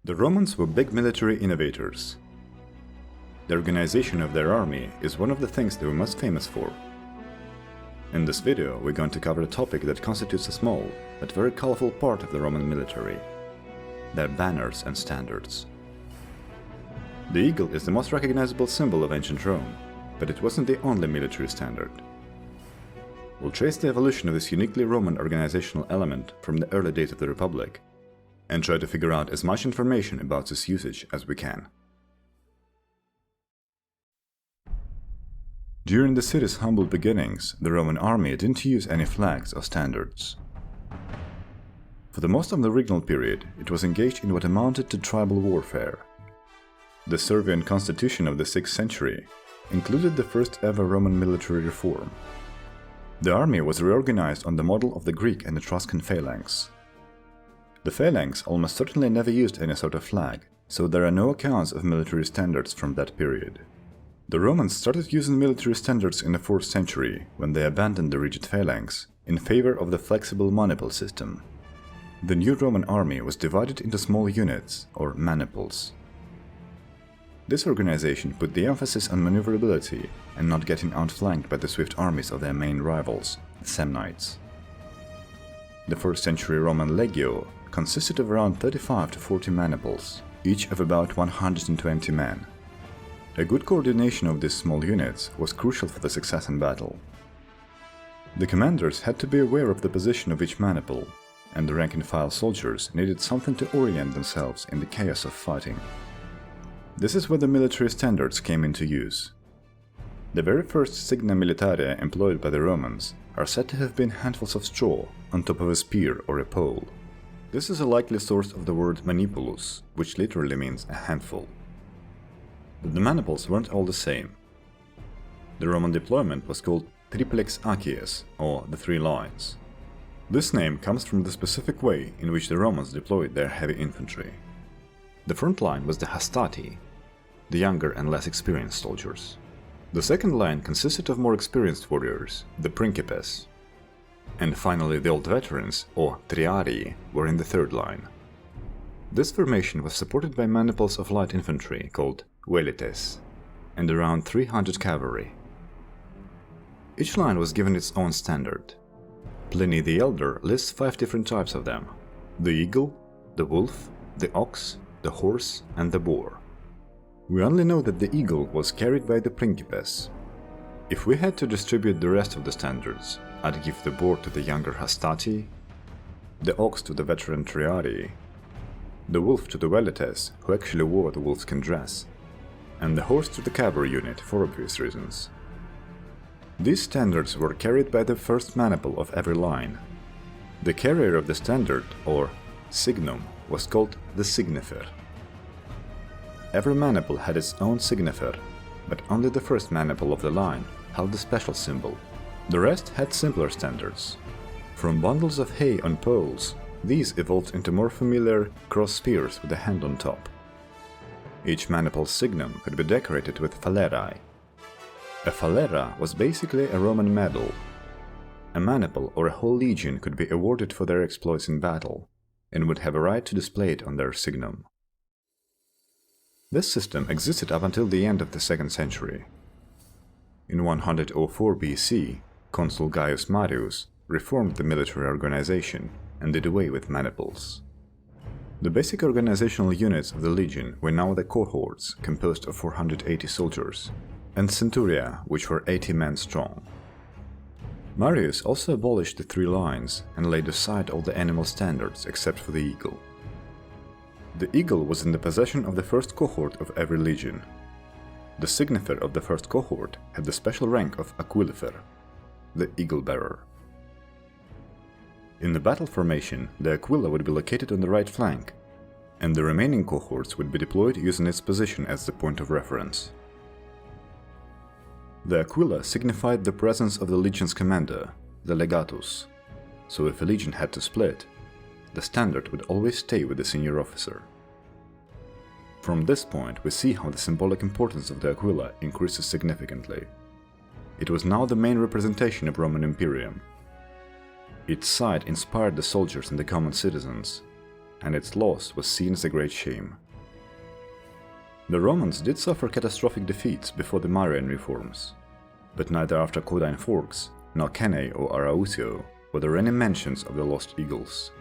The Romans were big military innovators. The organization of their army is one of the things they were most famous for. In this video, we're going to cover a topic that constitutes a small, but very colorful part of the Roman military: their banners and standards. The eagle is the most recognizable symbol of ancient Rome, but it wasn't the only military standard. We'll trace the evolution of this uniquely Roman organizational element from the early days of the Republic, and try to figure out as much information about its usage as we can. During the city's humble beginnings, the Roman army didn't use any flags or standards. For the most of the regnal period, it was engaged in what amounted to tribal warfare. The Servian constitution of the 6th century included the first ever Roman military reform. The army was reorganized on the model of the Greek and Etruscan phalanx. The phalanx almost certainly never used any sort of flag, so there are no accounts of military standards from that period. The Romans started using military standards in the 4th century, when they abandoned the rigid phalanx in favor of the flexible maniple system. The new Roman army was divided into small units, or maniples. This organization put the emphasis on maneuverability and not getting outflanked by the swift armies of their main rivals, the Samnites. The 1st century Roman legio consisted of around 35 to 40 maniples, each of about 120 men. A good coordination of these small units was crucial for the success in battle. The commanders had to be aware of the position of each maniple, and the rank-and-file soldiers needed something to orient themselves in the chaos of fighting. This is where the military standards came into use. The very first signa militaria employed by the Romans are said to have been handfuls of straw on top of a spear or a pole. This is a likely source of the word manipulus, which literally means a handful. But the maniples weren't all the same. The Roman deployment was called Triplex acies, or the 3 lines. This name comes from the specific way in which the Romans deployed their heavy infantry. The front line was the hastati, the younger and less experienced soldiers. The second line consisted of more experienced warriors, the principes. And finally the old veterans, or triarii, were in the 3rd line. This formation was supported by maniples of light infantry called velites, and around 300 cavalry. Each line was given its own standard. Pliny the Elder lists 5 different types of them: the eagle, the wolf, the ox, the horse, and the boar. We only know that the eagle was carried by the principes. If we had to distribute the rest of the standards, I'd give the boar to the younger hastati, the ox to the veteran triarii, the wolf to the velites, who actually wore the wolfskin dress, and the horse to the cavalry unit for obvious reasons. These standards were carried by the first maniple of every line. The carrier of the standard, or signum, was called the signifer. Every maniple had its own signifer, but only the first maniple of the line held the special symbol. The rest had simpler standards. From bundles of hay on poles, these evolved into more familiar cross spears with a hand on top. Each maniple's signum could be decorated with phalerae. A phalera was basically a Roman medal. A maniple or a whole legion could be awarded for their exploits in battle, and would have a right to display it on their signum. This system existed up until the end of the 2nd century. In 104 BC, Consul Gaius Marius reformed the military organization and did away with maniples. The basic organizational units of the legion were now the cohorts, composed of 480 soldiers, and centuria, which were 80 men strong. Marius also abolished the 3 lines and laid aside all the animal standards except for the eagle. The eagle was in the possession of the first cohort of every legion. The signifer of the first cohort had the special rank of aquilifer, the eagle-bearer. In the battle formation, the aquila would be located on the right flank, and the remaining cohorts would be deployed using its position as the point of reference. The aquila signified the presence of the legion's commander, the legatus, so if a legion had to split, the standard would always stay with the senior officer. From this point, we see how the symbolic importance of the aquila increases significantly. It was now the main representation of Roman Imperium. Its sight inspired the soldiers and the common citizens, and its loss was seen as a great shame. The Romans did suffer catastrophic defeats before the Marian reforms, but neither after Caudine Forks, nor Cannae or Arausio were there any mentions of the lost eagles.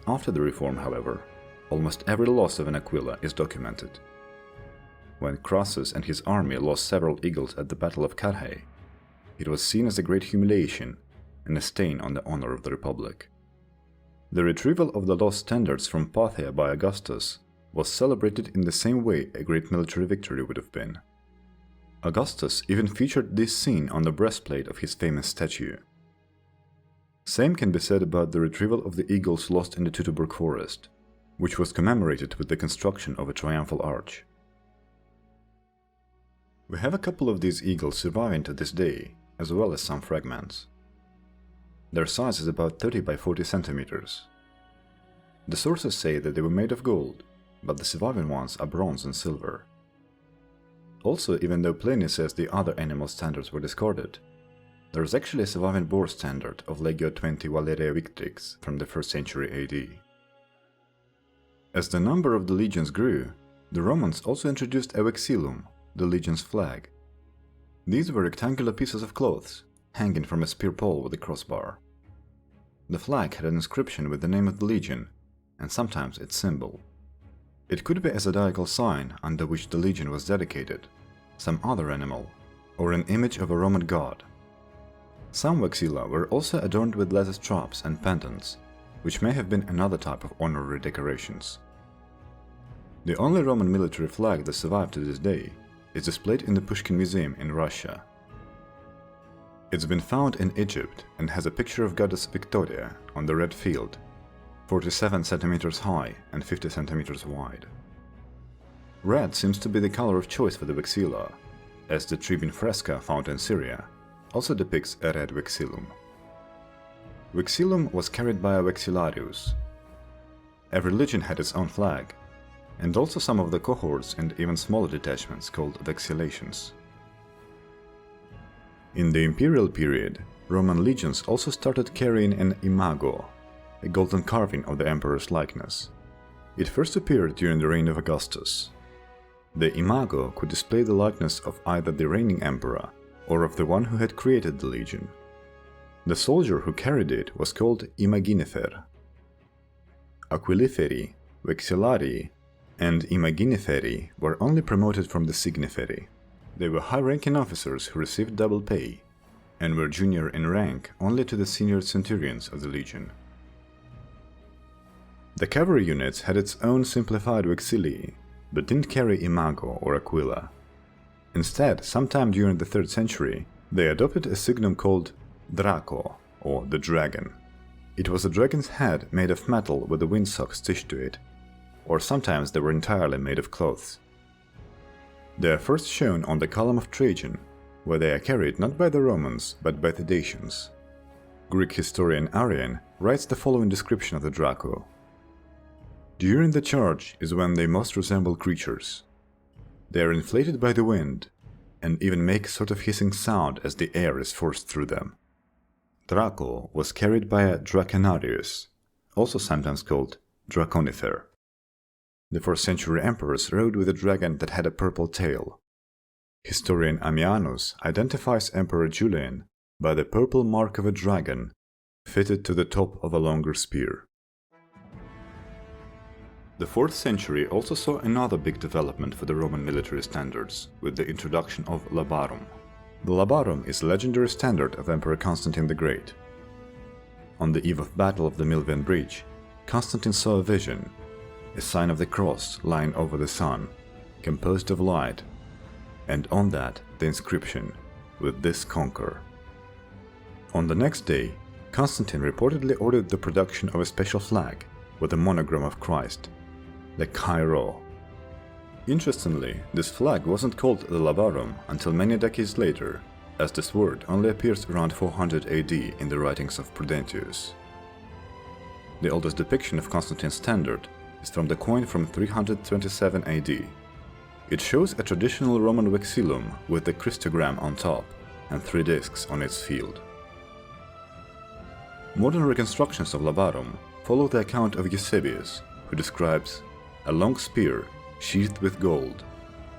After the reform, however, almost every loss of an Aquila is documented. When Crassus and his army lost several eagles at the Battle of Carrhae, it was seen as a great humiliation and a stain on the honor of the Republic. The retrieval of the lost standards from Parthia by Augustus was celebrated in the same way a great military victory would have been. Augustus even featured this scene on the breastplate of his famous statue. Same can be said about the retrieval of the eagles lost in the Teutoburg forest, which was commemorated with the construction of a triumphal arch. We have a couple of these eagles surviving to this day, as well as some fragments. Their size is about 30 by 40 centimeters. The sources say that they were made of gold, but the surviving ones are bronze and silver. Also, even though Pliny says the other animal standards were discarded, there is actually a surviving boar standard of Legio 20 Valeria Victrix from the 1st century AD. As the number of the legions grew, the Romans also introduced a Vexillum, the legion's flag. These were rectangular pieces of cloth, hanging from a spear pole with a crossbar. The flag had an inscription with the name of the legion, and sometimes its symbol. It could be a zodiacal sign under which the legion was dedicated, some other animal, or an image of a Roman god. Some vexilla were also adorned with leather straps and pendants, which may have been another type of honorary decorations. The only Roman military flag that survived to this day is displayed in the Pushkin Museum in Russia. It's been found in Egypt and has a picture of goddess Victoria on the red field, 47 centimeters high and 50 centimeters wide. Red seems to be the color of choice for the vexilla, as the Tribune fresco found in Syria also depicts a red vexillum. Vexillum was carried by a vexillarius. Every legion had its own flag, and also some of the cohorts and even smaller detachments called vexillations. In the Imperial period, Roman legions also started carrying an imago, a golden carving of the emperor's likeness. It first appeared during the reign of Augustus. The imago could display the likeness of either the reigning emperor or of the one who had created the legion. The soldier who carried it was called imaginifer. Aquiliferi, vexillarii, and imaginiferi were only promoted from the signiferi. They were high-ranking officers who received double pay, and were junior in rank only to the senior centurions of the legion. The cavalry units had its own simplified vexillii, but didn't carry imago or aquila. Instead, sometime during the 3rd century, they adopted a signum called draco, or the dragon. It was a dragon's head made of metal with a windsock stitched to it, or sometimes they were entirely made of cloth. They are first shown on the column of Trajan, where they are carried not by the Romans but by the Dacians. Greek historian Marian writes the following description of the draco. During the charge is when they most resemble creatures. They are inflated by the wind, and even make a sort of hissing sound as the air is forced through them. Draco was carried by a draconarius, also sometimes called draconifer. The 4th century emperors rode with a dragon that had a purple tail. Historian Ammianus identifies Emperor Julian by the purple mark of a dragon fitted to the top of a longer spear. The 4th century also saw another big development for the Roman military standards, with the introduction of labarum. The labarum is a legendary standard of Emperor Constantine the Great. On the eve of battle of the Milvian Bridge, Constantine saw a vision, a sign of the cross lying over the sun, composed of light, and on that the inscription, "With this conquer." On the next day, Constantine reportedly ordered the production of a special flag with a monogram of Christ, the Chi-Rho. Interestingly, this flag wasn't called the labarum until many decades later, as this word only appears around 400 AD in the writings of Prudentius. The oldest depiction of Constantine's standard is from the coin from 327 AD. It shows a traditional Roman vexillum with the Christogram on top and 3 discs on its field. Modern reconstructions of labarum follow the account of Eusebius, who describes a long spear sheathed with gold,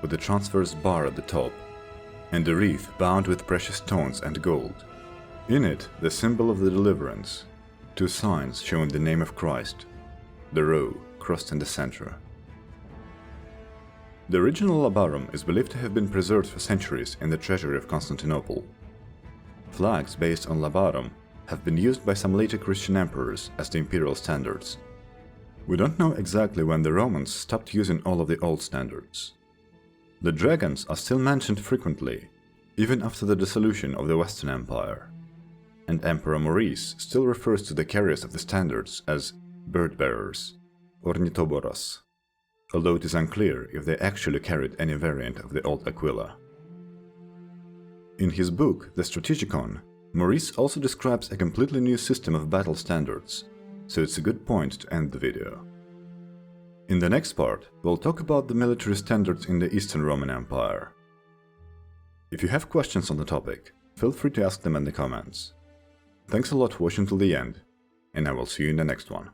with a transverse bar at the top, and a wreath bound with precious stones and gold. In it, the symbol of the deliverance, two signs showing the name of Christ, the row crossed in the center. The original labarum is believed to have been preserved for centuries in the treasury of Constantinople. Flags based on labarum have been used by some later Christian emperors as the imperial standards. We don't know exactly when the Romans stopped using all of the old standards. The dragons are still mentioned frequently, even after the dissolution of the Western Empire, and Emperor Maurice still refers to the carriers of the standards as bird-bearers, ornithoboros, although it is unclear if they actually carried any variant of the old aquila. In his book, The Strategicon, Maurice also describes a completely new system of battle standards, so it's a good point to end the video. In the next part, we'll talk about the military standards in the Eastern Roman Empire. If you have questions on the topic, feel free to ask them in the comments. Thanks a lot for watching till the end, and I will see you in the next one.